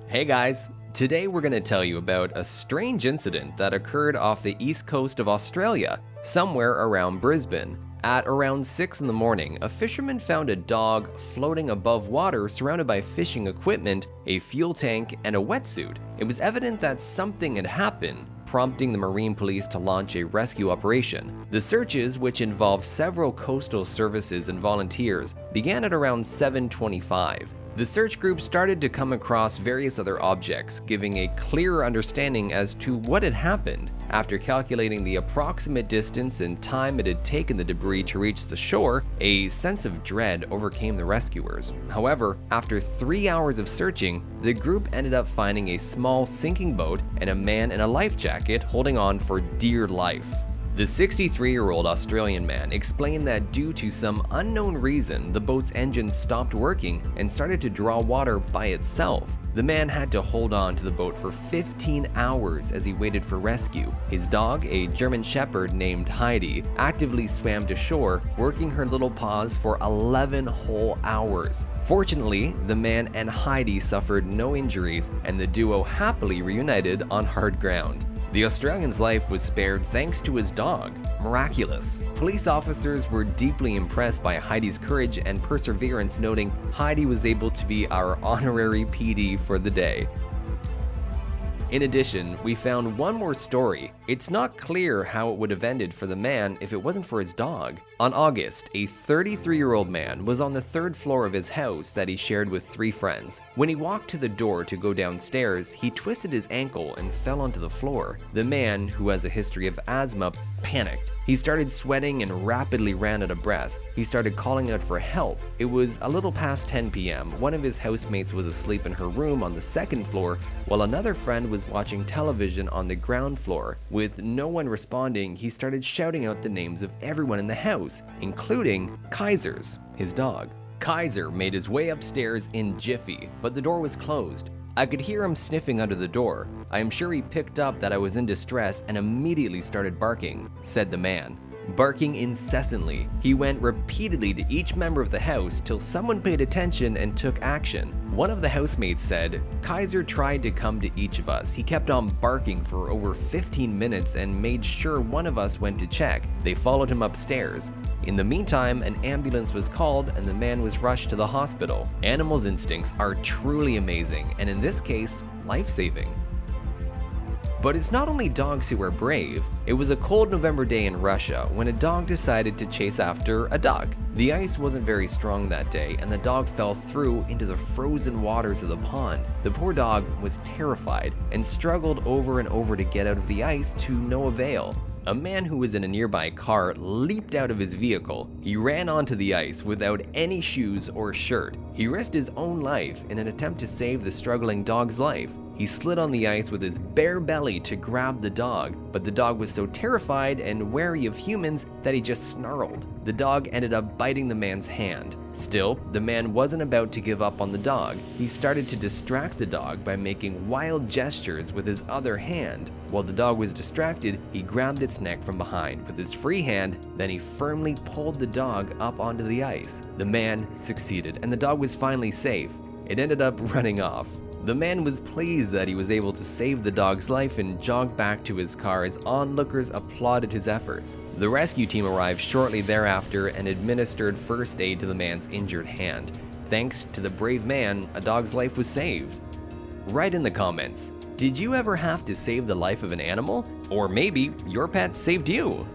Hey guys, today we're going to tell you about a strange incident that occurred off the east coast of Australia, somewhere around Brisbane. At around 6 in the morning, a fisherman found a dog floating above water surrounded by fishing equipment, a fuel tank, and a wetsuit. It was evident that something had happened, prompting the marine police to launch a rescue operation. The searches, which involved several coastal services and volunteers, began at around 7:25. The search group started to come across various other objects, giving a clearer understanding as to what had happened. After calculating the approximate distance and time it had taken the debris to reach the shore, a sense of dread overcame the rescuers. However, after 3 hours of searching, the group ended up finding a small sinking boat and a man in a life jacket holding on for dear life. The 63-year-old Australian man explained that due to some unknown reason, the boat's engine stopped working and started to draw water by itself. The man had to hold on to the boat for 15 hours as he waited for rescue. His dog, a German Shepherd named Heidi, actively swam to shore, working her little paws for 11 whole hours. Fortunately, the man and Heidi suffered no injuries, and the duo happily reunited on hard ground. The Australian's life was spared thanks to his dog. Miraculous. Police officers were deeply impressed by Heidi's courage and perseverance, noting Heidi was able to be our honorary PD for the day. In addition, we found one more story. It's not clear how it would have ended for the man if it wasn't for his dog. On August, a 33-year-old man was on the 3rd floor of his house that he shared with 3 friends. When he walked to the door to go downstairs, he twisted his ankle and fell onto the floor. The man, who has a history of asthma, panicked. He started sweating and rapidly ran out of breath. He started calling out for help. It was a little past 10 p.m. One of his housemates was asleep in her room on the 2nd floor, while another friend was watching television on the ground floor. With no one responding, he started shouting out the names of everyone in the house, including Kaiser's, his dog. Kaiser made his way upstairs in jiffy, but the door was closed. I could hear him sniffing under the door. I am sure he picked up that I was in distress and immediately started barking, said the man. Barking incessantly, he went repeatedly to each member of the house till someone paid attention and took action. One of the housemates said, Kaiser tried to come to each of us. He kept on barking for over 15 minutes and made sure one of us went to check. They followed him upstairs. In the meantime, an ambulance was called and the man was rushed to the hospital. Animals' instincts are truly amazing, and in this case, life-saving. But it's not only dogs who are brave. It was a cold November day in Russia when a dog decided to chase after a duck. The ice wasn't very strong that day, and the dog fell through into the frozen waters of the pond. The poor dog was terrified and struggled over and over to get out of the ice to no avail. A man who was in a nearby car leaped out of his vehicle. He ran onto the ice without any shoes or shirt. He risked his own life in an attempt to save the struggling dog's life. He slid on the ice with his bare belly to grab the dog, but the dog was so terrified and wary of humans that he just snarled. The dog ended up biting the man's hand. Still, the man wasn't about to give up on the dog. He started to distract the dog by making wild gestures with his other hand. While the dog was distracted, he grabbed its neck from behind with his free hand, then he firmly pulled the dog up onto the ice. The man succeeded, and the dog was finally safe. It ended up running off. The man was pleased that he was able to save the dog's life and jogged back to his car as onlookers applauded his efforts. The rescue team arrived shortly thereafter and administered first aid to the man's injured hand. Thanks to the brave man, a dog's life was saved. Write in the comments, did you ever have to save the life of an animal? Or maybe your pet saved you?